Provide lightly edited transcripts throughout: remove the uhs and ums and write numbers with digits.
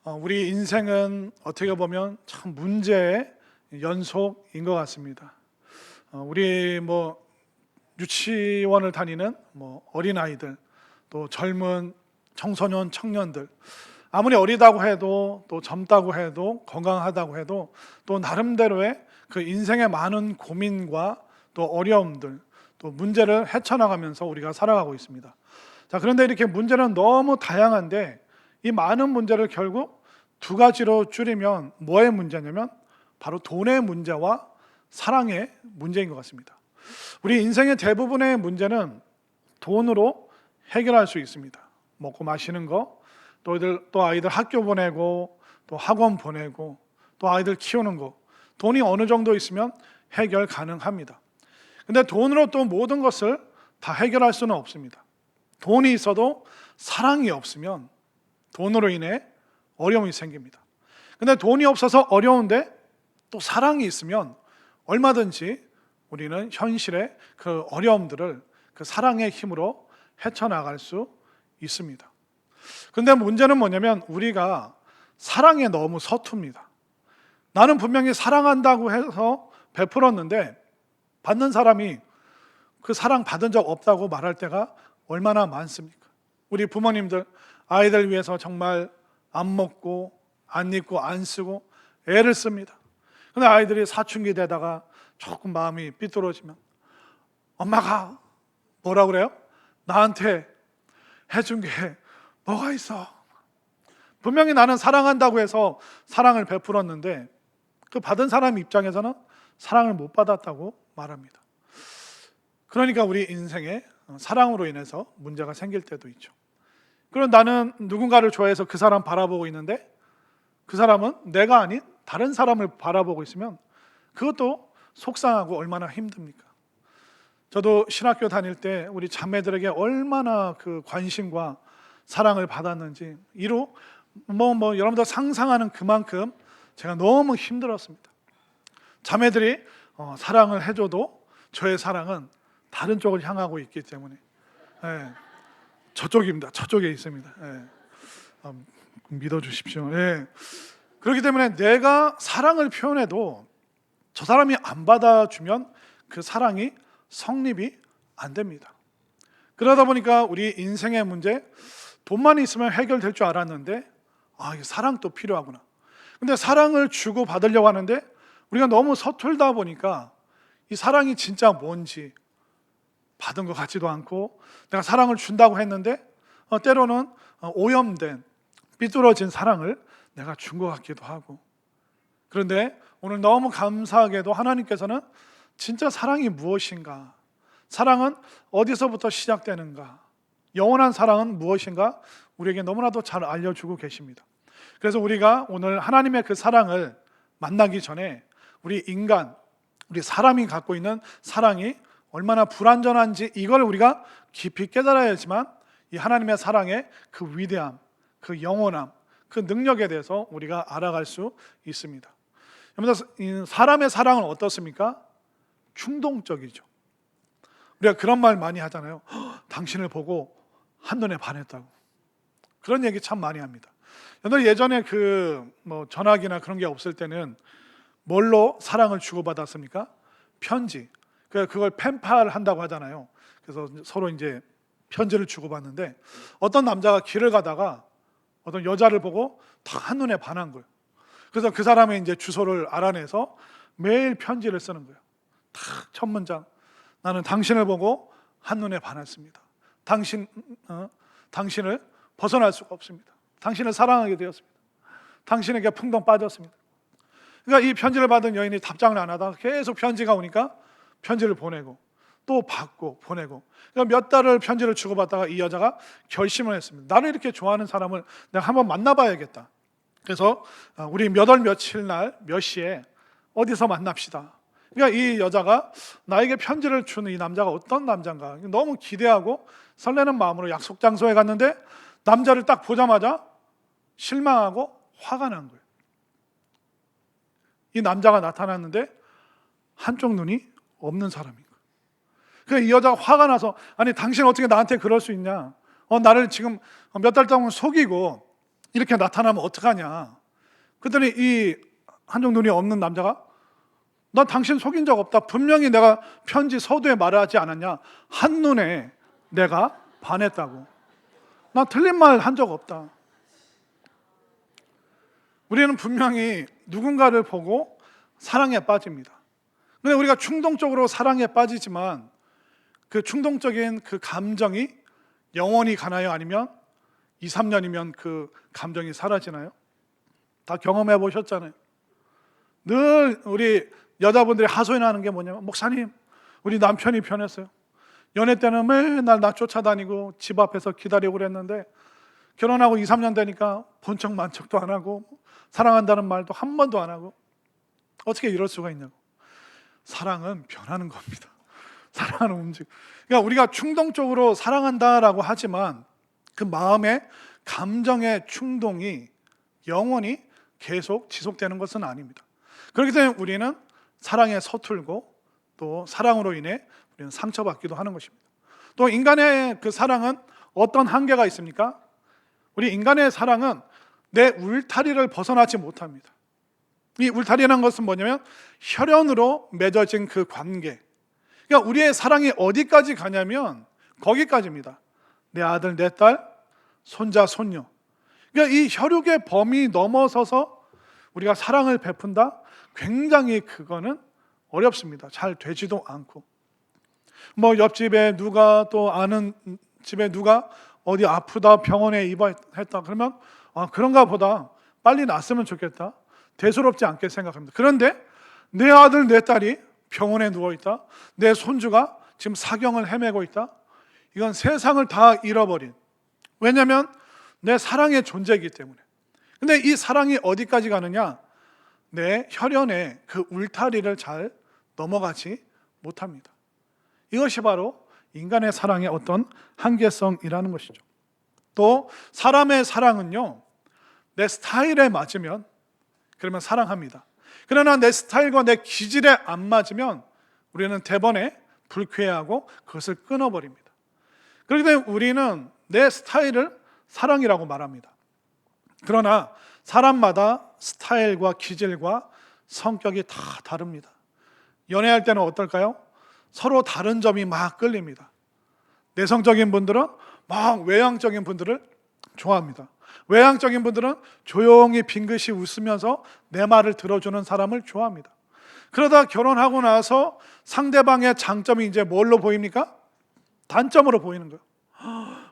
우리 인생은 어떻게 보면 참 문제의 연속인 것 같습니다. 우리 유치원을 다니는 어린아이들, 또 젊은 청소년, 청년들, 아무리 어리다고 해도 또 젊다고 해도 건강하다고 해도 또 나름대로의 그 인생의 많은 고민과 또 어려움들, 또 문제를 헤쳐나가면서 우리가 살아가고 있습니다. 자, 그런데 이렇게 문제는 너무 다양한데 이 많은 문제를 결국 두 가지로 줄이면 뭐의 문제냐면 바로 돈의 문제와 사랑의 문제인 것 같습니다. 우리 인생의 대부분의 문제는 돈으로 해결할 수 있습니다. 먹고 마시는 거, 또 아이들 학교 보내고, 또 학원 보내고, 또 아이들 키우는 거, 돈이 어느 정도 있으면 해결 가능합니다. 근데 돈으로 또 모든 것을 다 해결할 수는 없습니다. 돈이 있어도 사랑이 없으면 돈으로 인해 어려움이 생깁니다. 근데 돈이 없어서 어려운데 또 사랑이 있으면 얼마든지 우리는 현실의 그 어려움들을 그 사랑의 힘으로 헤쳐나갈 수 있습니다. 근데 문제는 뭐냐면 우리가 사랑에 너무 서툽니다. 나는 분명히 사랑한다고 해서 베풀었는데 받는 사람이 그 사랑 받은 적 없다고 말할 때가 얼마나 많습니까? 우리 부모님들 아이들 위해서 정말 안 먹고 안 입고 안 쓰고 애를 씁니다. 근데 아이들이 사춘기 되다가 조금 마음이 삐뚤어지면 엄마가 뭐라 그래요? 나한테 해준 게 뭐가 있어? 분명히 나는 사랑한다고 해서 사랑을 베풀었는데 그 받은 사람 입장에서는 사랑을 못 받았다고 말합니다. 그러니까 우리 인생에 사랑으로 인해서 문제가 생길 때도 있죠. 그럼 나는 누군가를 좋아해서 그 사람 바라보고 있는데 그 사람은 내가 아닌 다른 사람을 바라보고 있으면 그것도 속상하고 얼마나 힘듭니까? 저도 신학교 다닐 때 우리 자매들에게 얼마나 그 관심과 사랑을 받았는지 여러분들 상상하는 그만큼 제가 너무 힘들었습니다. 자매들이 사랑을 해줘도 저의 사랑은 다른 쪽을 향하고 있기 때문에 저쪽입니다. 저쪽에 있습니다. 믿어주십시오. 그렇기 때문에 내가 사랑을 표현해도 저 사람이 안 받아주면 그 사랑이 성립이 안 됩니다. 그러다 보니까 우리 인생의 문제, 돈만 있으면 해결될 줄 알았는데 이게 사랑도 필요하구나. 근데 사랑을 주고 받으려고 하는데 우리가 너무 서툴다 보니까 이 사랑이 진짜 뭔지 받은 것 같지도 않고 내가 사랑을 준다고 했는데 때로는 오염된 삐뚤어진 사랑을 내가 준 것 같기도 하고. 그런데 오늘 너무 감사하게도 하나님께서는 진짜 사랑이 무엇인가, 사랑은 어디서부터 시작되는가, 영원한 사랑은 무엇인가 우리에게 너무나도 잘 알려주고 계십니다. 그래서 우리가 오늘 하나님의 그 사랑을 만나기 전에 우리 사람이 갖고 있는 사랑이 얼마나 불완전한지 이걸 우리가 깊이 깨달아야지만 이 하나님의 사랑의 그 위대함, 그 영원함, 그 능력에 대해서 우리가 알아갈 수 있습니다. 여러분들, 사람의 사랑은 어떻습니까? 충동적이죠. 우리가 그런 말 많이 하잖아요. 당신을 보고 한눈에 반했다고. 그런 얘기 참 많이 합니다. 여러분, 예전에 전화기나 그런 게 없을 때는 뭘로 사랑을 주고받았습니까? 편지. 그걸 펜팔 한다고 하잖아요. 그래서 서로 이제 편지를 주고받는데 어떤 남자가 길을 가다가 어떤 여자를 보고 딱 한눈에 반한 거예요. 그래서 그 사람의 이제 주소를 알아내서 매일 편지를 쓰는 거예요. 딱 첫 문장. 나는 당신을 보고 한눈에 반했습니다. 당신을 벗어날 수가 없습니다. 당신을 사랑하게 되었습니다. 당신에게 풍덩 빠졌습니다. 그러니까 이 편지를 받은 여인이 답장을 안 하다가 계속 편지가 오니까 편지를 보내고 또 받고 보내고, 그러니까 몇 달을 편지를 주고받다가 이 여자가 결심을 했습니다. 나를 이렇게 좋아하는 사람을 내가 한번 만나봐야겠다. 그래서 우리 몇 월 며칠 날 몇 시에 어디서 만납시다. 그러니까 이 여자가 나에게 편지를 주는 이 남자가 어떤 남자인가 너무 기대하고 설레는 마음으로 약속 장소에 갔는데 남자를 딱 보자마자 실망하고 화가 난 거예요. 이 남자가 나타났는데 한쪽 눈이 없는 사람인 거예요. 그래서 이 여자가 화가 나서 당신 어떻게 나한테 그럴 수 있냐? 나를 지금 몇 달 동안 속이고 이렇게 나타나면 어떡하냐. 그랬더니 이 한쪽 눈이 없는 남자가 난 당신 속인 적 없다. 분명히 내가 편지 서두에 말하지 않았냐. 한눈에 내가 반했다고. 나 틀린 말 한 적 없다. 우리는 분명히 누군가를 보고 사랑에 빠집니다. 근데 우리가 충동적으로 사랑에 빠지지만 그 충동적인 그 감정이 영원히 가나요? 아니면 2, 3년이면 그 감정이 사라지나요? 다 경험해 보셨잖아요. 늘 우리 여자분들이 하소연하는 게 뭐냐면 목사님, 우리 남편이 변했어요. 연애 때는 맨날 나 쫓아다니고 집 앞에서 기다리고 그랬는데 결혼하고 2, 3년 되니까 본 척 만 척도 안 하고 사랑한다는 말도 한 번도 안 하고. 어떻게 이럴 수가 있냐고. 사랑은 변하는 겁니다. 사랑은 움직여. 그러니까 우리가 충동적으로 사랑한다라고 하지만 그 마음의 감정의 충동이 영원히 계속 지속되는 것은 아닙니다. 그렇기 때문에 우리는 사랑에 서툴고 또 사랑으로 인해 우리는 상처받기도 하는 것입니다. 또 인간의 그 사랑은 어떤 한계가 있습니까? 우리 인간의 사랑은 내 울타리를 벗어나지 못합니다. 이 울타리라는 것은 뭐냐면 혈연으로 맺어진 그 관계. 그러니까 우리의 사랑이 어디까지 가냐면 거기까지입니다. 내 아들, 내 딸, 손자, 손녀. 그러니까 이 혈육의 범위 넘어서서 우리가 사랑을 베푼다? 굉장히 그거는 어렵습니다. 잘 되지도 않고. 뭐 옆집에 누가 또 아는 집에 누가 어디 아프다 병원에 입원했다 그러면 그런가 보다 빨리 낫으면 좋겠다. 대수롭지 않게 생각합니다. 그런데 내 아들, 내 딸이 병원에 누워있다. 내 손주가 지금 사경을 헤매고 있다. 이건 세상을 다 잃어버린. 왜냐하면 내 사랑의 존재이기 때문에. 근데 이 사랑이 어디까지 가느냐? 내 혈연의 그 울타리를 잘 넘어가지 못합니다. 이것이 바로 인간의 사랑의 어떤 한계성이라는 것이죠. 또 사람의 사랑은요, 내 스타일에 맞으면 그러면 사랑합니다. 그러나 내 스타일과 내 기질에 안 맞으면 우리는 대번에 불쾌해하고 그것을 끊어버립니다. 그렇기 때문에 우리는 내 스타일을 사랑이라고 말합니다. 그러나 사람마다 스타일과 기질과 성격이 다 다릅니다. 연애할 때는 어떨까요? 서로 다른 점이 막 끌립니다. 내성적인 분들은 막 외향적인 분들을 좋아합니다. 외향적인 분들은 조용히 빙긋이 웃으면서 내 말을 들어주는 사람을 좋아합니다. 그러다 결혼하고 나서 상대방의 장점이 이제 뭘로 보입니까? 단점으로 보이는 거예요.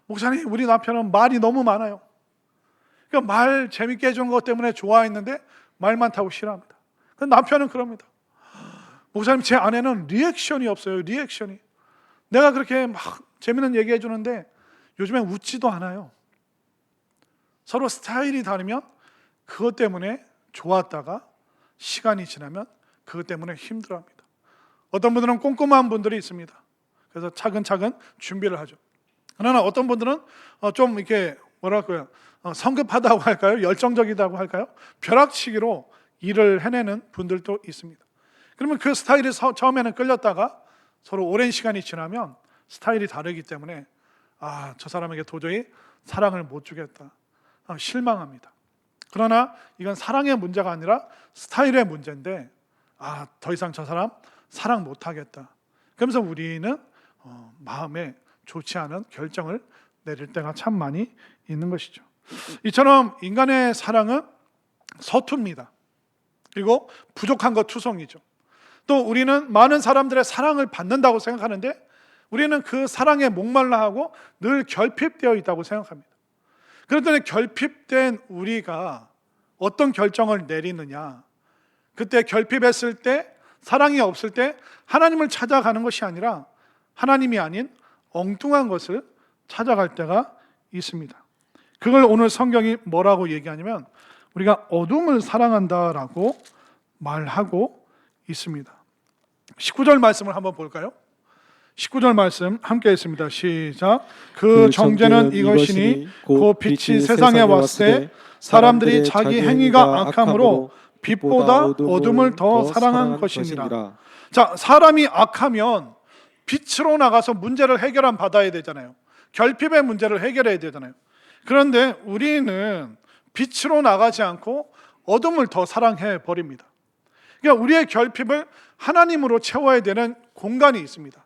목사님, 우리 남편은 말이 너무 많아요. 그러니까 말 재밌게 해주는 것 때문에 좋아했는데 말 많다고 싫어합니다. 남편은 그럽니다. 목사님, 제 아내는 리액션이 없어요. 리액션이. 내가 그렇게 막 재밌는 얘기 해주는데 요즘엔 웃지도 않아요. 서로 스타일이 다르면 그것 때문에 좋았다가 시간이 지나면 그것 때문에 힘들어합니다. 어떤 분들은 꼼꼼한 분들이 있습니다. 그래서 차근차근 준비를 하죠. 그러나 어떤 분들은 좀 이렇게 뭐랄까요, 성급하다고 할까요? 열정적이다고 할까요? 벼락치기로 일을 해내는 분들도 있습니다. 그러면 그 스타일이 처음에는 끌렸다가 서로 오랜 시간이 지나면 스타일이 다르기 때문에 저 사람에게 도저히 사랑을 못 주겠다. 실망합니다. 그러나 이건 사랑의 문제가 아니라 스타일의 문제인데 더 이상 저 사람 사랑 못 하겠다. 그러면서 우리는 마음에 좋지 않은 결정을 내릴 때가 참 많이 있는 것이죠. 이처럼 인간의 사랑은 서툽니다. 그리고 부족한 것 투성이죠. 또 우리는 많은 사람들의 사랑을 받는다고 생각하는데 우리는 그 사랑에 목말라 하고 늘 결핍되어 있다고 생각합니다. 그런데 결핍된 우리가 어떤 결정을 내리느냐, 그때 결핍했을 때, 사랑이 없을 때 하나님을 찾아가는 것이 아니라 하나님이 아닌 엉뚱한 것을 찾아갈 때가 있습니다. 그걸 오늘 성경이 뭐라고 얘기하냐면 우리가 어둠을 사랑한다라고 말하고 있습니다. 19절 말씀을 한번 볼까요? 19절 말씀 함께 했습니다. 시작. 그 정죄는 이것이니 곧 빛이 세상에 왔을 때 사람들이 자기 행위가 악함으로 빛보다 어둠을 더 사랑한 것이니라. 자, 사람이 악하면 빛으로 나가서 문제를 해결한 받아야 되잖아요. 결핍의 문제를 해결해야 되잖아요. 그런데 우리는 빛으로 나가지 않고 어둠을 더 사랑해 버립니다. 그러니까 우리의 결핍을 하나님으로 채워야 되는 공간이 있습니다.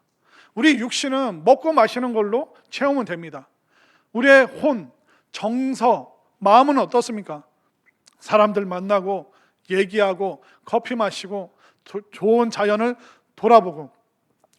우리 육신은 먹고 마시는 걸로 채우면 됩니다. 우리의 혼, 정서, 마음은 어떻습니까? 사람들 만나고 얘기하고 커피 마시고 좋은 자연을 돌아보고,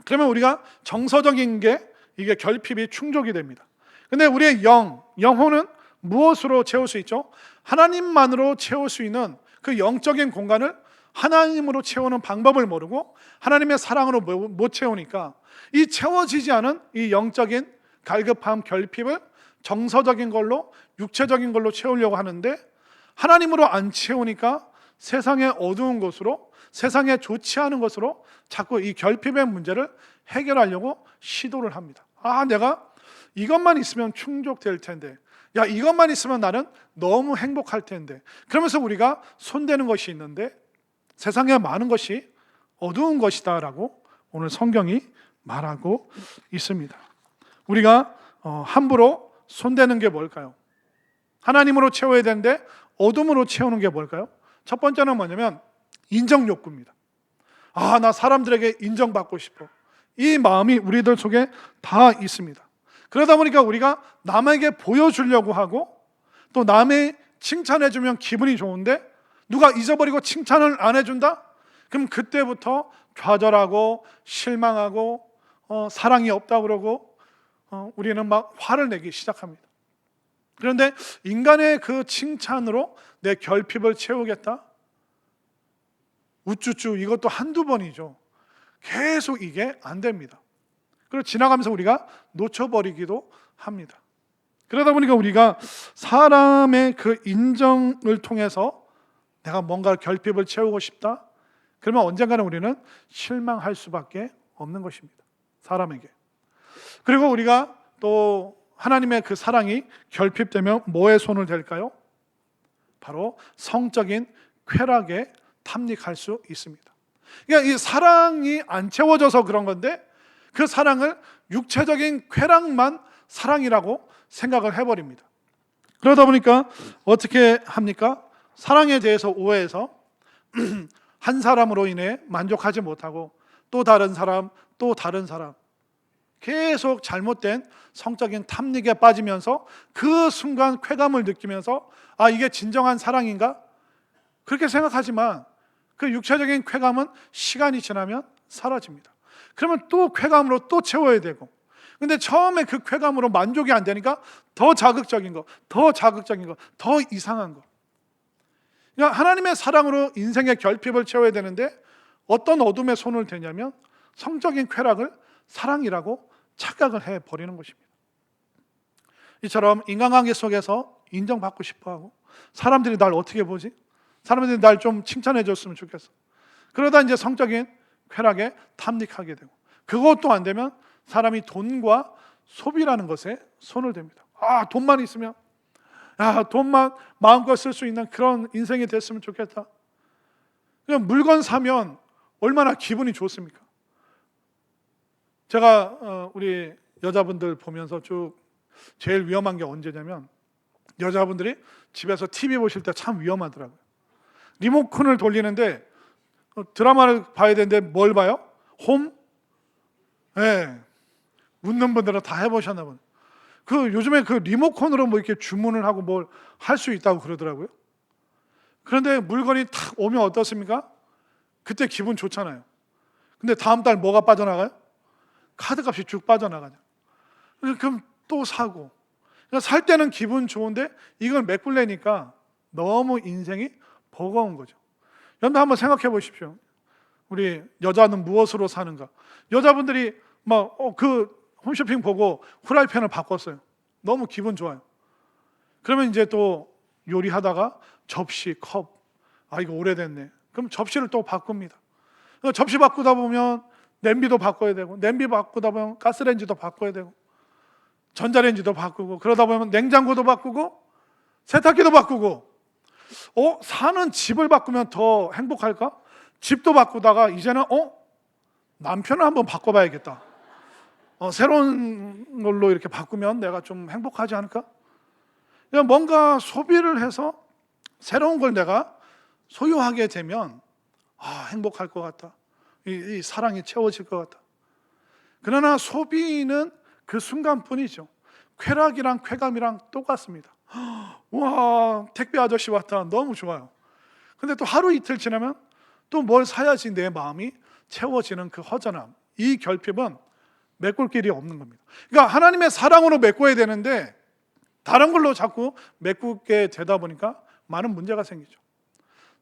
그러면 우리가 정서적인 게 이게 결핍이 충족이 됩니다. 근데 우리의 영혼은 무엇으로 채울 수 있죠? 하나님만으로 채울 수 있는 그 영적인 공간을 하나님으로 채우는 방법을 모르고 하나님의 사랑으로 못 채우니까 이 채워지지 않은 이 영적인 갈급함, 결핍을 정서적인 걸로, 육체적인 걸로 채우려고 하는데, 하나님으로 안 채우니까 세상의 어두운 것으로, 세상에 좋지 않은 것으로 자꾸 이 결핍의 문제를 해결하려고 시도를 합니다. 내가 이것만 있으면 충족될 텐데, 이것만 있으면 나는 너무 행복할 텐데, 그러면서 우리가 손대는 것이 있는데 세상에 많은 것이 어두운 것이다 라고 오늘 성경이 말하고 있습니다. 우리가 함부로 손대는 게 뭘까요? 하나님으로 채워야 되는데 어둠으로 채우는 게 뭘까요? 첫 번째는 뭐냐면 인정 욕구입니다. 나 사람들에게 인정받고 싶어. 이 마음이 우리들 속에 다 있습니다. 그러다 보니까 우리가 남에게 보여주려고 하고, 또 남이 칭찬해주면 기분이 좋은데 누가 잊어버리고 칭찬을 안 해준다? 그럼 그때부터 좌절하고 실망하고 사랑이 없다고 그러고 우리는 막 화를 내기 시작합니다. 그런데 인간의 그 칭찬으로 내 결핍을 채우겠다? 우쭈쭈, 이것도 한두 번이죠. 계속 이게 안 됩니다. 그리고 지나가면서 우리가 놓쳐버리기도 합니다. 그러다 보니까 우리가 사람의 그 인정을 통해서 내가 뭔가 결핍을 채우고 싶다? 그러면 언젠가는 우리는 실망할 수밖에 없는 것입니다. 사람에게. 그리고 우리가 또 하나님의 그 사랑이 결핍되면 뭐에 손을 댈까요? 바로 성적인 쾌락에 탐닉할 수 있습니다. 그러니까 이 사랑이 안 채워져서 그런 건데, 그 사랑을 육체적인 쾌락만 사랑이라고 생각을 해버립니다. 그러다 보니까 어떻게 합니까? 사랑에 대해서 오해해서 한 사람으로 인해 만족하지 못하고 또 다른 사람, 또 다른 사람, 계속 잘못된 성적인 탐닉에 빠지면서 그 순간 쾌감을 느끼면서 이게 진정한 사랑인가? 그렇게 생각하지만 그 육체적인 쾌감은 시간이 지나면 사라집니다. 그러면 또 쾌감으로 또 채워야 되고, 근데 처음에 그 쾌감으로 만족이 안 되니까 더 자극적인 거, 더 자극적인 거, 더 이상한 거. 그러니까 하나님의 사랑으로 인생의 결핍을 채워야 되는데 어떤 어둠에 손을 대냐면 성적인 쾌락을 사랑이라고 착각을 해버리는 것입니다. 이처럼 인간관계 속에서 인정받고 싶어하고, 사람들이 날 어떻게 보지? 사람들이 날 좀 칭찬해 줬으면 좋겠어. 그러다 이제 성적인 쾌락에 탐닉하게 되고, 그것도 안 되면 사람이 돈과 소비라는 것에 손을 댑니다. 돈만 있으면, 돈만 마음껏 쓸 수 있는 그런 인생이 됐으면 좋겠다. 그냥 물건 사면 얼마나 기분이 좋습니까? 제가 우리 여자분들 보면서 쭉 제일 위험한 게 언제냐면, 여자분들이 집에서 TV 보실 때 참 위험하더라고요. 리모컨을 돌리는데 드라마를 봐야 되는데 뭘 봐요? 홈? 네. 웃는 분들은 다 해보셨나 보네. 요즘에 그 리모컨으로 뭐 이렇게 주문을 하고 뭘 할 수 있다고 그러더라고요. 그런데 물건이 탁 오면 어떻습니까? 그때 기분 좋잖아요. 근데 다음 달 뭐가 빠져나가요? 카드값이 쭉 빠져나가냐. 그럼 또 사고. 그러니까 살 때는 기분 좋은데 이걸 메꿀래니까 너무 인생이 버거운 거죠. 여러분 한번 생각해 보십시오. 우리 여자는 무엇으로 사는가? 여자분들이 막 그 홈쇼핑 보고 후라이팬을 바꿨어요. 너무 기분 좋아요. 그러면 이제 또 요리하다가 접시, 컵, 이거 오래됐네. 그럼 접시를 또 바꿉니다. 접시 바꾸다 보면 냄비도 바꿔야 되고, 냄비 바꾸다 보면 가스레인지도 바꿔야 되고, 전자레인지도 바꾸고, 그러다 보면 냉장고도 바꾸고 세탁기도 바꾸고. 사는 집을 바꾸면 더 행복할까? 집도 바꾸다가 이제는 남편을 한번 바꿔봐야겠다. 새로운 걸로 이렇게 바꾸면 내가 좀 행복하지 않을까? 뭔가 소비를 해서 새로운 걸 내가 소유하게 되면 행복할 것 같다. 이 사랑이 채워질 것 같다. 그러나 소비는 그 순간뿐이죠. 쾌락이랑 쾌감이랑 똑같습니다. 와, 택배 아저씨 왔다. 너무 좋아요. 근데 또 하루 이틀 지나면 또 뭘 사야지 내 마음이 채워지는 그 허전함, 이 결핍은 메꿀 길이 없는 겁니다. 그러니까 하나님의 사랑으로 메꿔야 되는데 다른 걸로 자꾸 메꾸게 되다 보니까 많은 문제가 생기죠.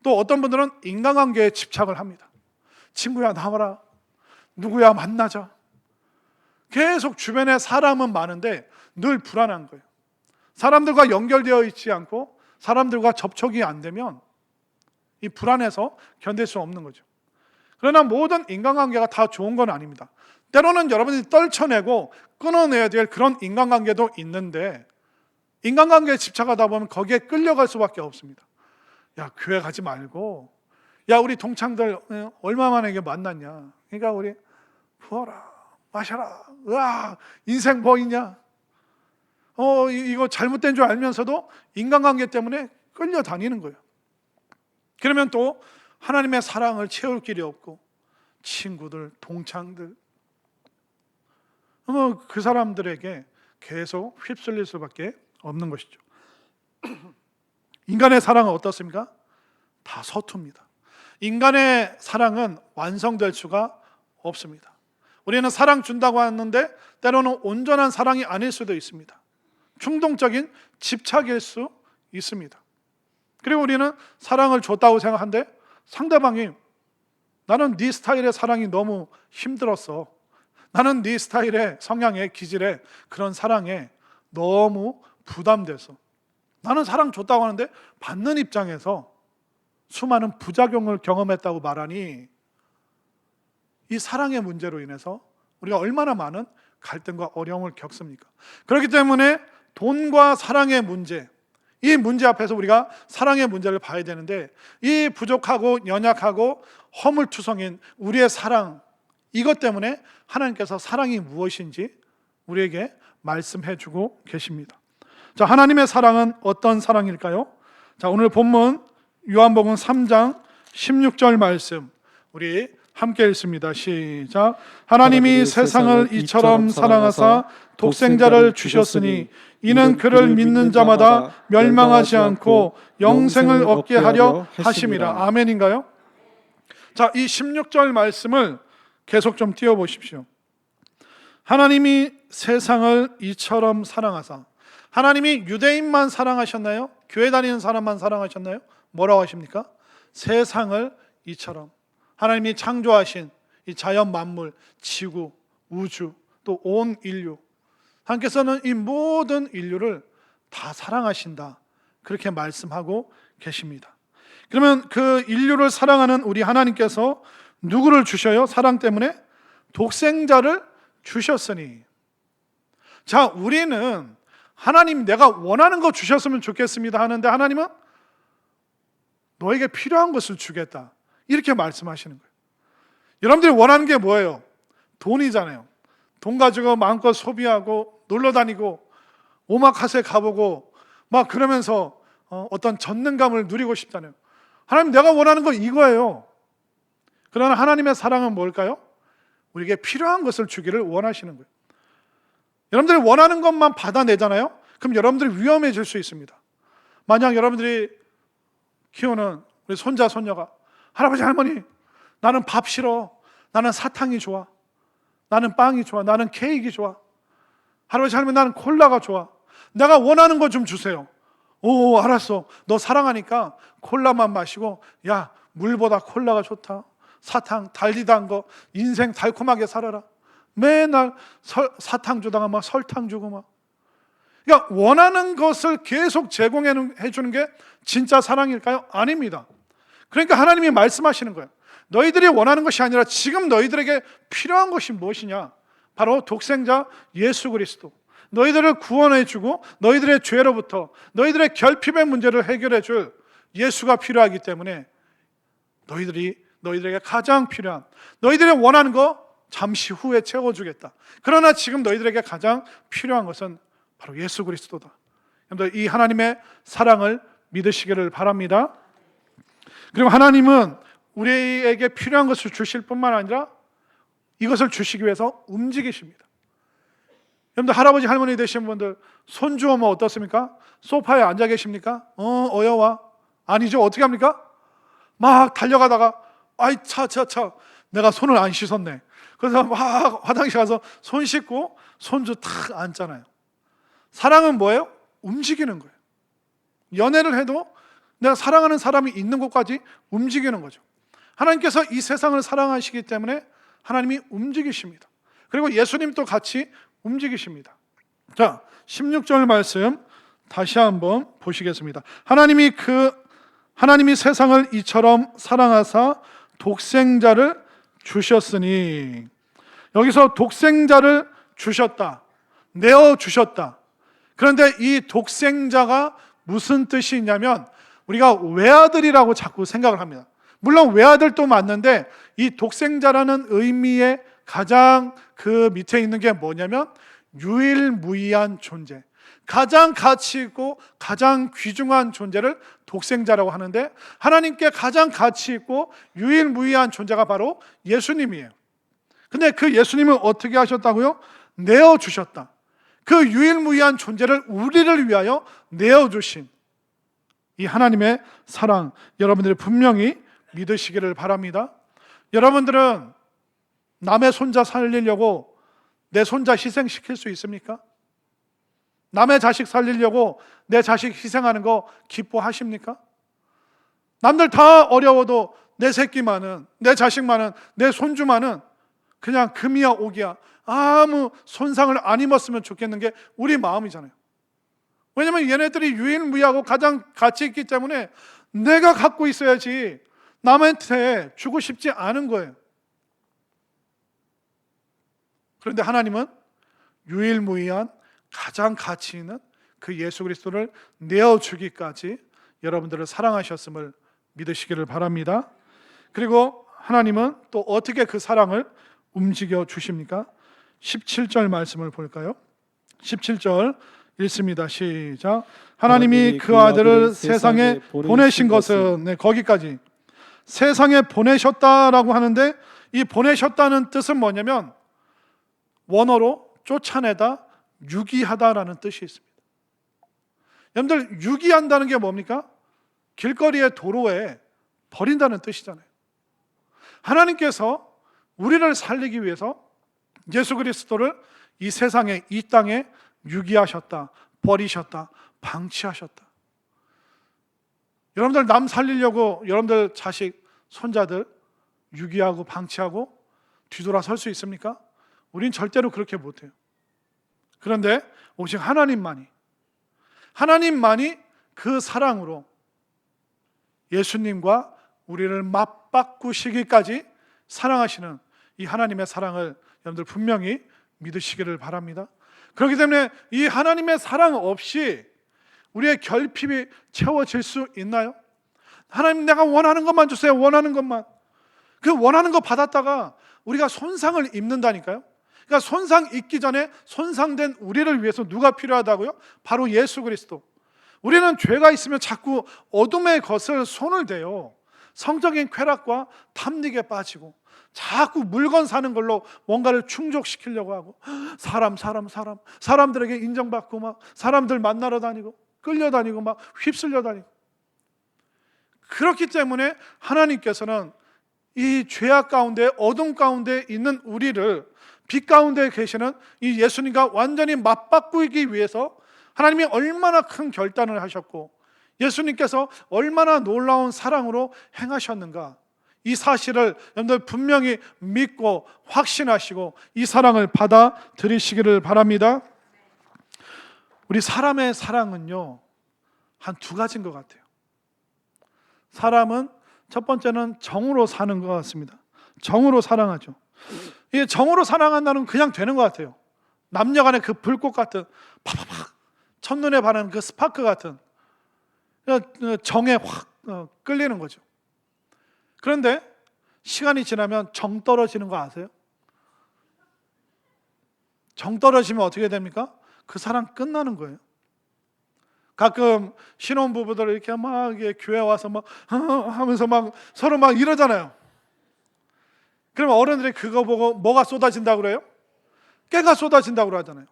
또 어떤 분들은 인간관계에 집착을 합니다. 친구야 나와라, 누구야 만나자. 계속 주변에 사람은 많은데 늘 불안한 거예요. 사람들과 연결되어 있지 않고 사람들과 접촉이 안 되면 이 불안해서 견딜 수 없는 거죠. 그러나 모든 인간관계가 다 좋은 건 아닙니다. 때로는 여러분이 떨쳐내고 끊어내야 될 그런 인간관계도 있는데 인간관계에 집착하다 보면 거기에 끌려갈 수밖에 없습니다. 야, 교회 가지 말고, 야, 우리 동창들 얼마 만에 이게 만났냐. 그러니까 우리 부어라, 마셔라. 으아, 인생 뭐 있냐. 이거 잘못된 줄 알면서도 인간관계 때문에 끌려다니는 거예요. 그러면 또 하나님의 사랑을 채울 길이 없고 친구들, 동창들, 그 사람들에게 계속 휩쓸릴 수밖에 없는 것이죠. 인간의 사랑은 어떻습니까? 다 서툽니다. 인간의 사랑은 완성될 수가 없습니다. 우리는 사랑 준다고 하는데 때로는 온전한 사랑이 아닐 수도 있습니다. 충동적인 집착일 수 있습니다. 그리고 우리는 사랑을 줬다고 생각하는데 상대방이 나는 네 스타일의 사랑이 너무 힘들었어. 나는 네 스타일의 성향에 기질에 그런 사랑에 너무 부담돼서 나는 사랑 줬다고 하는데 받는 입장에서 수많은 부작용을 경험했다고 말하니 이 사랑의 문제로 인해서 우리가 얼마나 많은 갈등과 어려움을 겪습니까? 그렇기 때문에 돈과 사랑의 문제, 이 문제 앞에서 우리가 사랑의 문제를 봐야 되는데 이 부족하고 연약하고 허물투성인 우리의 사랑, 이것 때문에 하나님께서 사랑이 무엇인지 우리에게 말씀해 주고 계십니다. 자, 하나님의 사랑은 어떤 사랑일까요? 자, 오늘 본문 요한복음 3장 16절 말씀 우리 함께 읽습니다. 시작. 하나님이 세상을 이처럼 사랑하사 독생자를 주셨으니 이는 그를 믿는 자마다 멸망하지 않고 영생을 얻게 하려 하심이라. 아멘인가요? 자, 이 16절 말씀을 계속 좀 띄워보십시오. 하나님이 세상을 이처럼 사랑하사. 하나님이 유대인만 사랑하셨나요? 교회 다니는 사람만 사랑하셨나요? 뭐라고 하십니까? 세상을 이처럼. 하나님이 창조하신 이 자연 만물, 지구, 우주, 또 온 인류, 하나님께서는 이 모든 인류를 다 사랑하신다, 그렇게 말씀하고 계십니다. 그러면 그 인류를 사랑하는 우리 하나님께서 누구를 주셔요? 사랑 때문에 독생자를 주셨으니. 자, 우리는 하나님 내가 원하는 거 주셨으면 좋겠습니다 하는데 하나님은 너에게 필요한 것을 주겠다, 이렇게 말씀하시는 거예요. 여러분들이 원하는 게 뭐예요? 돈이잖아요. 돈 가지고 마음껏 소비하고 놀러 다니고 오마카세 가보고 막 그러면서 어떤 전능감을 누리고 싶잖아요. 하나님 내가 원하는 건 이거예요. 그러나 하나님의 사랑은 뭘까요? 우리에게 필요한 것을 주기를 원하시는 거예요. 여러분들이 원하는 것만 받아내잖아요. 그럼 여러분들이 위험해질 수 있습니다. 만약 여러분들이 키우는 우리 손자 손녀가 할아버지 할머니 나는 밥 싫어, 나는 사탕이 좋아, 나는 빵이 좋아, 나는 케이크 좋아, 할아버지 할머니 나는 콜라가 좋아, 내가 원하는 거 좀 주세요. 오, 알았어. 너 사랑하니까 콜라만 마시고, 야, 물보다 콜라가 좋다, 사탕 달디단 거 인생 달콤하게 살아라. 맨날 사탕 주다가 막 설탕 주고 막. 그러니까 원하는 것을 계속 제공해 주는 게 진짜 사랑일까요? 아닙니다. 그러니까 하나님이 말씀하시는 거예요. 너희들이 원하는 것이 아니라 지금 너희들에게 필요한 것이 무엇이냐? 바로 독생자 예수 그리스도, 너희들을 구원해 주고 너희들의 죄로부터 너희들의 결핍의 문제를 해결해 줄 예수가 필요하기 때문에 너희들에게 가장 필요한, 너희들이 원하는 거 잠시 후에 채워주겠다. 그러나 지금 너희들에게 가장 필요한 것은 바로 예수 그리스도다. 여러분들 이 하나님의 사랑을 믿으시기를 바랍니다. 그리고 하나님은 우리에게 필요한 것을 주실 뿐만 아니라 이것을 주시기 위해서 움직이십니다. 여러분들 할아버지 할머니 되신 분들 손주 오면 어떻습니까? 소파에 앉아 계십니까? 어여와. 아니죠. 어떻게 합니까? 막 달려가다가 아이 차 내가 손을 안 씻었네. 그래서 막 화장실 가서 손 씻고 손주 탁 앉잖아요. 사랑은 뭐예요? 움직이는 거예요. 연애를 해도 내가 사랑하는 사람이 있는 곳까지 움직이는 거죠. 하나님께서 이 세상을 사랑하시기 때문에 하나님이 움직이십니다. 그리고 예수님도 같이 움직이십니다. 자, 16절 말씀 다시 한번 보시겠습니다. 하나님이 세상을 이처럼 사랑하사 독생자를 주셨으니, 여기서 독생자를 주셨다, 내어 주셨다. 그런데 이 독생자가 무슨 뜻이 있냐면 우리가 외아들이라고 자꾸 생각을 합니다. 물론 외아들도 맞는데 이 독생자라는 의미의 가장 그 밑에 있는 게 뭐냐면 유일무이한 존재, 가장 가치 있고 가장 귀중한 존재를 독생자라고 하는데, 하나님께 가장 가치 있고 유일무이한 존재가 바로 예수님이에요. 근데 그 예수님은 어떻게 하셨다고요? 내어주셨다. 그 유일무이한 존재를 우리를 위하여 내어주신 이 하나님의 사랑, 여러분들이 분명히 믿으시기를 바랍니다. 여러분들은 남의 손자 살리려고 내 손자 희생시킬 수 있습니까? 남의 자식 살리려고 내 자식 희생하는 거 기뻐하십니까? 남들 다 어려워도 내 새끼만은, 내 자식만은, 내 손주만은 그냥 금이야 옥이야, 아무 손상을 안 입었으면 좋겠는 게 우리 마음이잖아요. 왜냐하면 얘네들이 유일무이하고 가장 가치 있기 때문에 내가 갖고 있어야지 남한테 주고 싶지 않은 거예요. 그런데 하나님은 유일무이한 가장 가치 있는 그 예수 그리스도를 내어주기까지 여러분들을 사랑하셨음을 믿으시기를 바랍니다. 그리고 하나님은 또 어떻게 그 사랑을 움직여 주십니까? 17절 말씀을 볼까요? 17절 읽습니다. 시작. 하나님이 그 아들을 세상에 보내신 것은, 네, 거기까지. 세상에 보내셨다라고 하는데 이 보내셨다는 뜻은 뭐냐면 원어로 쫓아내다, 유기하다라는 뜻이 있습니다. 여러분들 유기한다는 게 뭡니까? 길거리에 도로에 버린다는 뜻이잖아요. 하나님께서 우리를 살리기 위해서 예수 그리스도를 이 세상에, 이 땅에 유기하셨다, 버리셨다, 방치하셨다. 여러분들 남 살리려고 여러분들 자식, 손자들 유기하고 방치하고 뒤돌아설 수 있습니까? 우린 절대로 그렇게 못해요. 그런데 오직 하나님만이 그 사랑으로 예수님과 우리를 맞바꾸시기까지 사랑하시는 이 하나님의 사랑을 여러분들 분명히 믿으시기를 바랍니다. 그렇기 때문에 이 하나님의 사랑 없이 우리의 결핍이 채워질 수 있나요? 하나님, 내가 원하는 것만 주세요. 원하는 것만. 그 원하는 거 받았다가 우리가 손상을 입는다니까요. 그러니까 손상 입기 전에 손상된 우리를 위해서 누가 필요하다고요? 바로 예수 그리스도. 우리는 죄가 있으면 자꾸 어둠의 것을 손을 대요. 성적인 쾌락과 탐닉에 빠지고 자꾸 물건 사는 걸로 뭔가를 충족시키려고 하고, 사람들에게 인정받고 막 사람들 만나러 다니고 끌려다니고 막 휩쓸려 다니고. 그렇기 때문에 하나님께서는 이 죄악 가운데, 어둠 가운데 있는 우리를 빛 가운데 계시는 이 예수님과 완전히 맞바꾸기 위해서 하나님이 얼마나 큰 결단을 하셨고 예수님께서 얼마나 놀라운 사랑으로 행하셨는가, 이 사실을 여러분들 분명히 믿고 확신하시고 이 사랑을 받아들이시기를 바랍니다. 우리 사람의 사랑은요, 한 두 가지인 것 같아요. 사람은 첫 번째는 정으로 사는 것 같습니다. 정으로 사랑하죠. 이 정으로 사랑한다는 그냥 되는 것 같아요. 남녀간의 그 불꽃 같은 팍팍팍 첫눈에 반하는 그 스파크 같은 정에 확 끌리는 거죠. 그런데 시간이 지나면 정 떨어지는 거 아세요? 정 떨어지면 어떻게 됩니까? 그 사랑 끝나는 거예요. 가끔 신혼부부들 이렇게 막 교회 와서 막 하면서 막 서로 막 이러잖아요. 그러면 어른들이 그거 보고 뭐가 쏟아진다고 그래요? 깨가 쏟아진다고 하잖아요.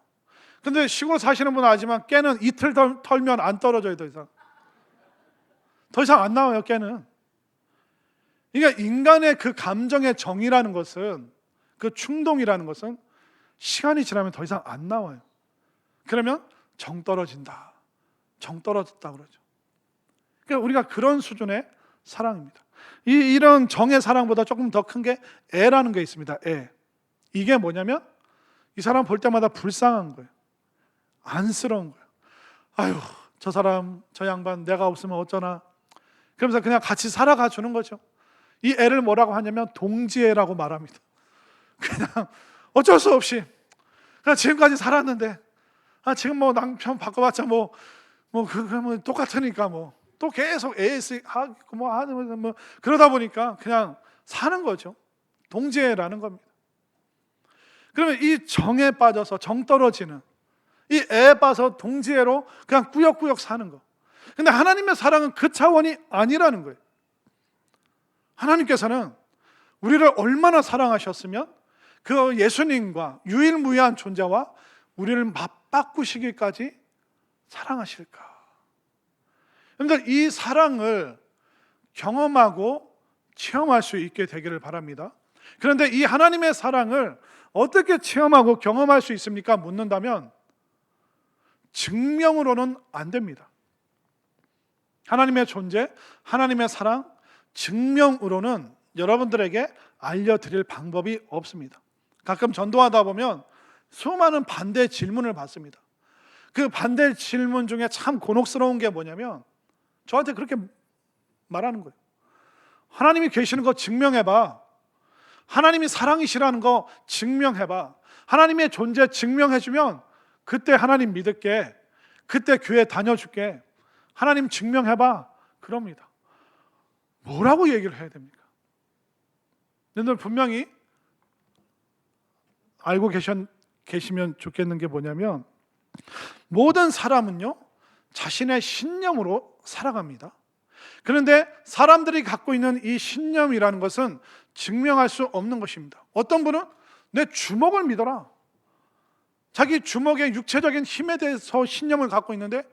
근데 시골 사시는 분은 알지만 깨는 이틀 털면 안 떨어져요. 더 이상 안 나와요. 깨는. 그러니까 인간의 그 감정의 정이라는 것은, 그 충동이라는 것은 시간이 지나면 더 이상 안 나와요. 그러면 정 떨어진다, 정 떨어졌다 그러죠. 그러니까 우리가 그런 수준의 사랑입니다. 이런 정의 사랑보다 조금 더 큰 게 애라는 게 있습니다. 애. 이게 뭐냐면 이 사람 볼 때마다 불쌍한 거예요. 안쓰러운 거예요. 아유, 저 사람, 저 양반 내가 없으면 어쩌나. 그러면서 그냥 같이 살아가 주는 거죠. 이 애를 뭐라고 하냐면 동지애라고 말합니다. 그냥 어쩔 수 없이 그냥 지금까지 살았는데, 지금 뭐 남편 바꿔봤자 뭐 똑같으니까 또 계속 AS 하고 뭐 그러다 보니까 그냥 사는 거죠. 동지애라는 겁니다. 그러면 이 정에 빠져서 정 떨어지는, 이 애에 빠져서 동지애로 그냥 꾸역꾸역 사는 거. 근데 하나님의 사랑은 그 차원이 아니라는 거예요. 하나님께서는 우리를 얼마나 사랑하셨으면 그 예수님과 유일무이한 존재와 우리를 맞바꾸시기까지 사랑하실까? 여러분들, 이 사랑을 경험하고 체험할 수 있게 되기를 바랍니다. 그런데 이 하나님의 사랑을 어떻게 체험하고 경험할 수 있습니까? 묻는다면 증명으로는 안 됩니다. 하나님의 존재, 하나님의 사랑, 증명으로는 여러분들에게 알려드릴 방법이 없습니다. 가끔 전도하다 보면 수많은 반대 질문을 받습니다. 그 반대 질문 중에 참 곤혹스러운 게 뭐냐면 저한테 그렇게 말하는 거예요. 하나님이 계시는 거 증명해봐. 하나님이 사랑이시라는 거 증명해봐. 하나님의 존재 증명해주면 그때 하나님 믿을게. 그때 교회 다녀줄게. 하나님 증명해봐. 그럽니다. 뭐라고 얘기를 해야 됩니까? 여러분들 분명히 알고 계시면 좋겠는 게 뭐냐면, 모든 사람은요 자신의 신념으로 살아갑니다. 그런데 사람들이 갖고 있는 이 신념이라는 것은 증명할 수 없는 것입니다. 어떤 분은 내 주먹을 믿어라. 자기 주먹의 육체적인 힘에 대해서 신념을 갖고 있는데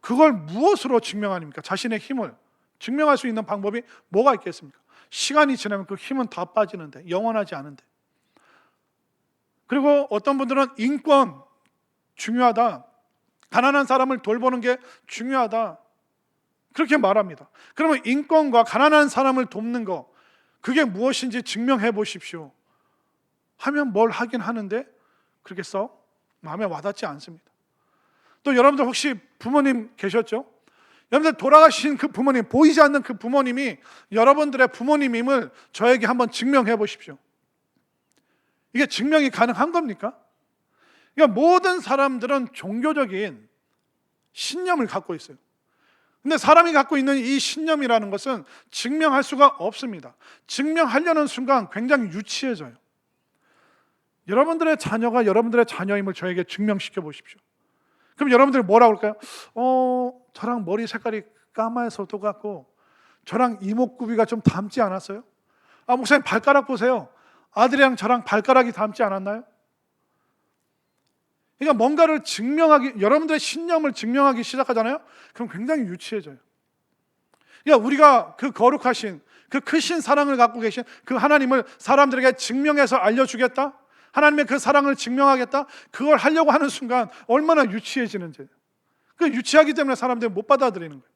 그걸 무엇으로 증명합니까? 자신의 힘을 증명할 수 있는 방법이 뭐가 있겠습니까? 시간이 지나면 그 힘은 다 빠지는데, 영원하지 않은데. 그리고 어떤 분들은 인권 중요하다, 가난한 사람을 돌보는 게 중요하다, 그렇게 말합니다. 그러면 인권과 가난한 사람을 돕는 거, 그게 무엇인지 증명해 보십시오 하면 뭘 하긴 하는데 그렇게 썩 마음에 와닿지 않습니다. 또 여러분들 혹시 부모님 계셨죠? 여러분들 돌아가신 그 부모님, 보이지 않는 그 부모님이 여러분들의 부모님임을 저에게 한번 증명해 보십시오. 이게 증명이 가능한 겁니까? 그러니까 모든 사람들은 종교적인 신념을 갖고 있어요. 근데 사람이 갖고 있는 이 신념이라는 것은 증명할 수가 없습니다. 증명하려는 순간 굉장히 유치해져요. 여러분들의 자녀가 여러분들의 자녀임을 저에게 증명시켜 보십시오. 그럼 여러분들이 뭐라고 할까요? 저랑 머리 색깔이 까마해서 똑같고 저랑 이목구비가 좀 닮지 않았어요? 목사님 발가락 보세요. 아들이랑 저랑 발가락이 닮지 않았나요? 그러니까 뭔가를 증명하기, 여러분들의 신념을 증명하기 시작하잖아요. 그럼 굉장히 유치해져요. 그러니까 우리가 그 거룩하신, 그 크신 사랑을 갖고 계신 그 하나님을 사람들에게 증명해서 알려주겠다, 하나님의 그 사랑을 증명하겠다, 그걸 하려고 하는 순간 얼마나 유치해지는지. 그 유치하기 때문에 사람들이 못 받아들이는 거예요.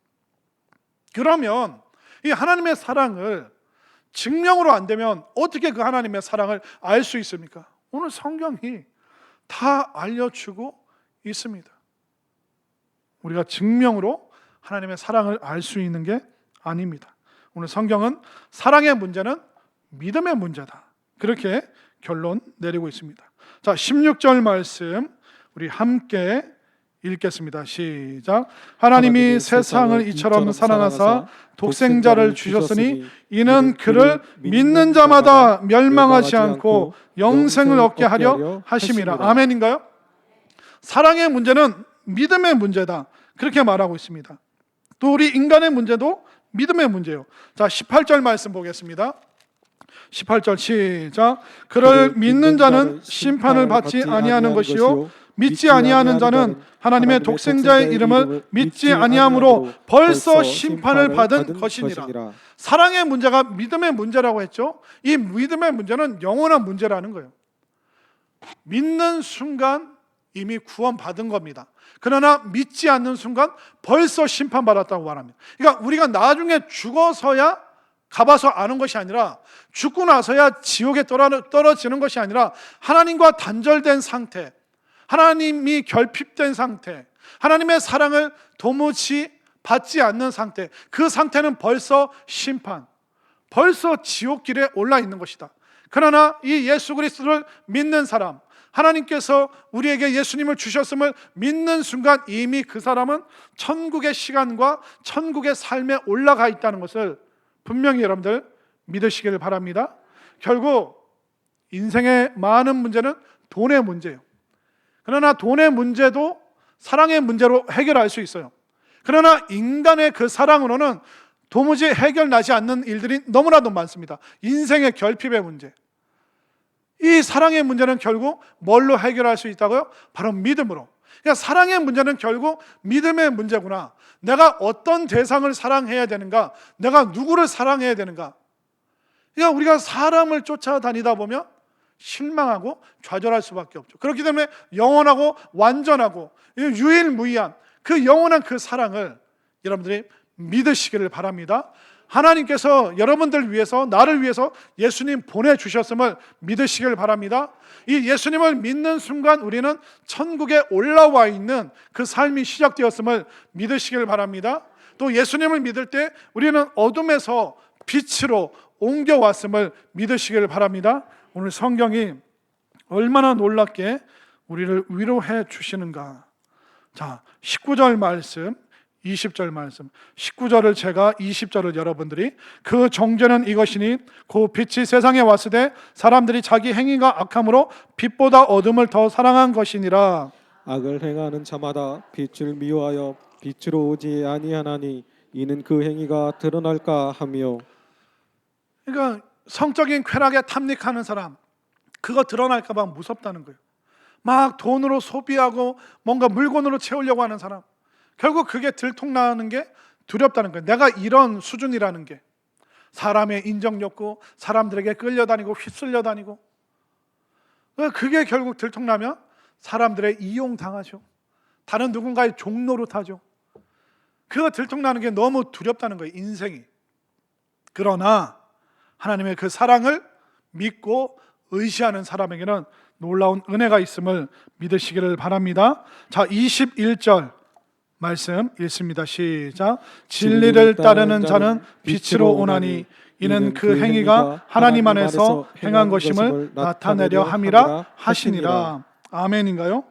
그러면 이 하나님의 사랑을 증명으로 안 되면 어떻게 그 하나님의 사랑을 알 수 있습니까? 오늘 성경이 다 알려주고 있습니다. 우리가 증명으로 하나님의 사랑을 알 수 있는 게 아닙니다. 오늘 성경은 사랑의 문제는 믿음의 문제다, 그렇게 결론 내리고 있습니다. 자, 16절 말씀 우리 함께 읽겠습니다. 시작. 하나님이 세상을 이처럼 사랑하사 독생자를 주셨으니 이는 그를 믿는 자마다 멸망하지 않고 영생을 얻게 하려 하심이라. 아멘인가요? 사랑의 문제는 믿음의 문제다. 그렇게 말하고 있습니다. 또 우리 인간의 문제도 믿음의 문제예요. 자, 18절 말씀 보겠습니다. 18절 시작. 그를 믿는 자는 심판을 받지 아니하는 것이요 믿지 아니하는 자는 하나님의 독생자의 이름을 믿지 아니함으로 벌써 심판을 받은 것이니라. 사랑의 문제가 믿음의 문제라고 했죠. 이 믿음의 문제는 영원한 문제라는 거예요. 믿는 순간 이미 구원받은 겁니다. 그러나 믿지 않는 순간 벌써 심판받았다고 말합니다. 그러니까 우리가 나중에 죽어서야 가봐서 아는 것이 아니라, 죽고 나서야 지옥에 떨어지는 것이 아니라, 하나님과 단절된 상태, 하나님이 결핍된 상태, 하나님의 사랑을 도무지 받지 않는 상태, 그 상태는 벌써 심판, 벌써 지옥길에 올라 있는 것이다. 그러나 이 예수 그리스도를 믿는 사람, 하나님께서 우리에게 예수님을 주셨음을 믿는 순간 이미 그 사람은 천국의 시간과 천국의 삶에 올라가 있다는 것을 분명히 여러분들 믿으시기를 바랍니다. 결국 인생의 많은 문제는 돈의 문제예요. 그러나 돈의 문제도 사랑의 문제로 해결할 수 있어요. 그러나 인간의 그 사랑으로는 도무지 해결나지 않는 일들이 너무나도 많습니다. 인생의 결핍의 문제, 이 사랑의 문제는 결국 뭘로 해결할 수 있다고요? 바로 믿음으로. 그러니까 사랑의 문제는 결국 믿음의 문제구나. 내가 어떤 대상을 사랑해야 되는가, 내가 누구를 사랑해야 되는가. 그러니까 우리가 사람을 쫓아다니다 보면 실망하고 좌절할 수밖에 없죠. 그렇기 때문에 영원하고 완전하고 유일무이한 그 영원한 그 사랑을 여러분들이 믿으시기를 바랍니다. 하나님께서 여러분들 위해서, 나를 위해서 예수님 보내주셨음을 믿으시길 바랍니다. 이 예수님을 믿는 순간 우리는 천국에 올라와 있는 그 삶이 시작되었음을 믿으시길 바랍니다. 또 예수님을 믿을 때 우리는 어둠에서 빛으로 옮겨왔음을 믿으시길 바랍니다. 오늘 성경이 얼마나 놀랍게 우리를 위로해 주시는가. 자, 19절 말씀, 20절 말씀, 19절을 제가, 20절을 여러분들이, 그 정죄는 이것이니 그 빛이 세상에 왔을 때 사람들이 자기 행위가 악함으로 빛보다 어둠을 더 사랑한 것이니라. 악을 행하는 자마다 빛을 미워하여 빛으로 오지 아니하나니 이는 그 행위가 드러날까 하며. 그러니까 성적인 쾌락에 탐닉하는 사람, 그거 드러날까 봐 무섭다는 거예요. 막 돈으로 소비하고 뭔가 물건으로 채우려고 하는 사람, 결국 그게 들통나는 게 두렵다는 거예요. 내가 이런 수준이라는 게, 사람의 인정 욕구, 사람들에게 끌려다니고 휩쓸려 다니고, 그게 결국 들통나면 사람들의 이용당하죠. 다른 누군가의 종노릇하죠. 그거 들통나는 게 너무 두렵다는 거예요, 인생이. 그러나 하나님의 그 사랑을 믿고 의지하는 사람에게는 놀라운 은혜가 있음을 믿으시기를 바랍니다. 자, 21절 말씀 읽습니다. 시작. 진리를 따르는 자는 빛으로 오나니 이는 그 행위가 하나님 안에서 행한 것임을 나타내려 함이라 하시니라. 아멘인가요?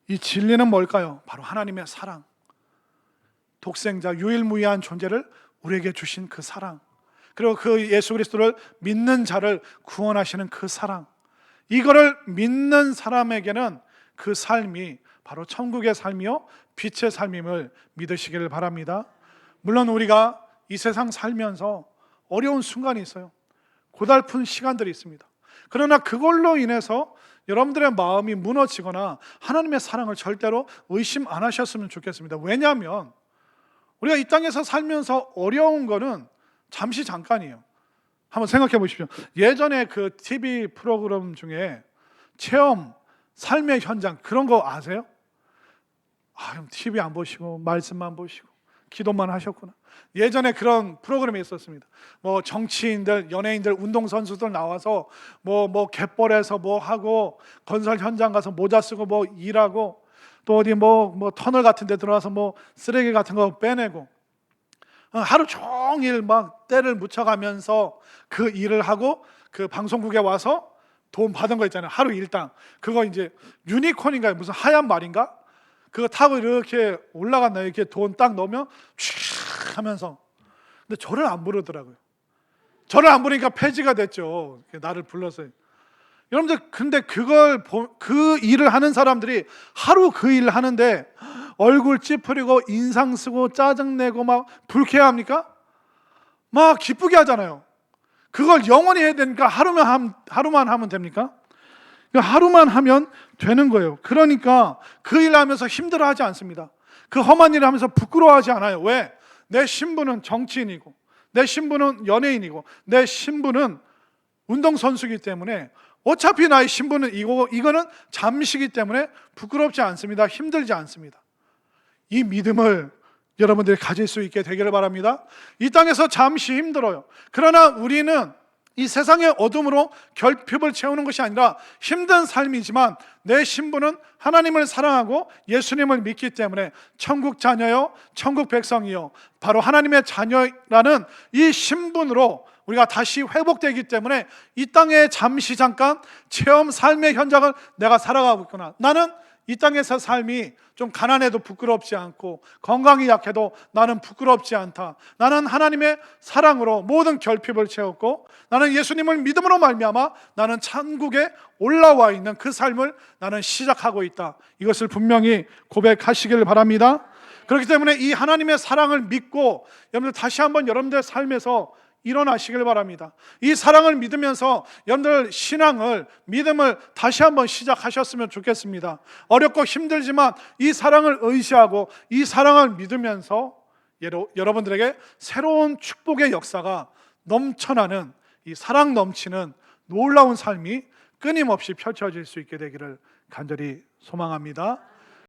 이 진리는 뭘까요? 바로 하나님의 사랑, 독생자 유일무이한 존재를 우리에게 주신 그 사랑, 그리고 그 예수 그리스도를 믿는 자를 구원하시는 그 사랑, 이거를 믿는 사람에게는 그 삶이 바로 천국의 삶이요 빛의 삶임을 믿으시기를 바랍니다. 물론 우리가 이 세상 살면서 어려운 순간이 있어요. 고달픈 시간들이 있습니다. 그러나 그걸로 인해서 여러분들의 마음이 무너지거나 하나님의 사랑을 절대로 의심 안 하셨으면 좋겠습니다. 왜냐하면 우리가 이 땅에서 살면서 어려운 거는 잠시 잠깐이에요. 한번 생각해 보십시오. 예전에 그 TV 프로그램 중에 체험, 삶의 현장, 그런 거 아세요? 형 TV 안 보시고 말씀만 보시고 기도만 하셨구나. 예전에 그런 프로그램이 있었습니다. 뭐 정치인들, 연예인들, 운동선수들 나와서 뭐 갯벌에서 뭐 하고, 건설 현장 가서 모자 쓰고 뭐 일하고, 또 어디 뭐 터널 같은 데 들어가서 뭐 쓰레기 같은 거 빼내고, 하루 종일 막 때를 묻혀가면서 그 일을 하고 그 방송국에 와서 돈 받은 거 있잖아요. 하루 일당. 그거 이제 유니콘인가요? 무슨 하얀 말인가? 그거 타고 이렇게 올라갔나요? 이렇게 돈 딱 넣으면 촤 하면서. 근데 저를 안 부르더라고요. 저를 안 부르니까 폐지가 됐죠. 나를 불러서. 여러분들, 근데 그 일을 하는 사람들이 하루 그 일을 하는데 얼굴 찌푸리고 인상 쓰고 짜증내고 막 불쾌합니까? 막 기쁘게 하잖아요. 그걸 영원히 해야 되니까 하루만 하면 됩니까? 하루만 하면 되는 거예요. 그러니까 그 일 하면서 힘들어하지 않습니다. 그 험한 일을 하면서 부끄러워하지 않아요. 왜? 내 신분은 정치인이고, 내 신분은 연예인이고, 내 신분은 운동선수이기 때문에 어차피 나의 신분은 이거는 잠시기 때문에 부끄럽지 않습니다. 힘들지 않습니다. 이 믿음을 여러분들이 가질 수 있게 되기를 바랍니다. 이 땅에서 잠시 힘들어요. 그러나 우리는 이 세상의 어둠으로 결핍을 채우는 것이 아니라 힘든 삶이지만 내 신분은 하나님을 사랑하고 예수님을 믿기 때문에 천국 자녀요, 천국 백성이요, 바로 하나님의 자녀라는 이 신분으로 우리가 다시 회복되기 때문에 이 땅에 잠시 잠깐 체험 삶의 현장을 내가 살아가고 있구나. 나는 이 땅에서 삶이 좀 가난해도 부끄럽지 않고 건강이 약해도 나는 부끄럽지 않다. 나는 하나님의 사랑으로 모든 결핍을 채웠고 나는 예수님을 믿음으로 말미암아 나는 천국에 올라와 있는 그 삶을 나는 시작하고 있다. 이것을 분명히 고백하시길 바랍니다. 그렇기 때문에 이 하나님의 사랑을 믿고 여러분들 다시 한번 여러분들의 삶에서 일어나시길 바랍니다. 이 사랑을 믿으면서 여러분들 신앙을, 믿음을 다시 한번 시작하셨으면 좋겠습니다. 어렵고 힘들지만 이 사랑을 의지하고 이 사랑을 믿으면서 여러분들에게 새로운 축복의 역사가 넘쳐나는 이 사랑 넘치는 놀라운 삶이 끊임없이 펼쳐질 수 있게 되기를 간절히 소망합니다.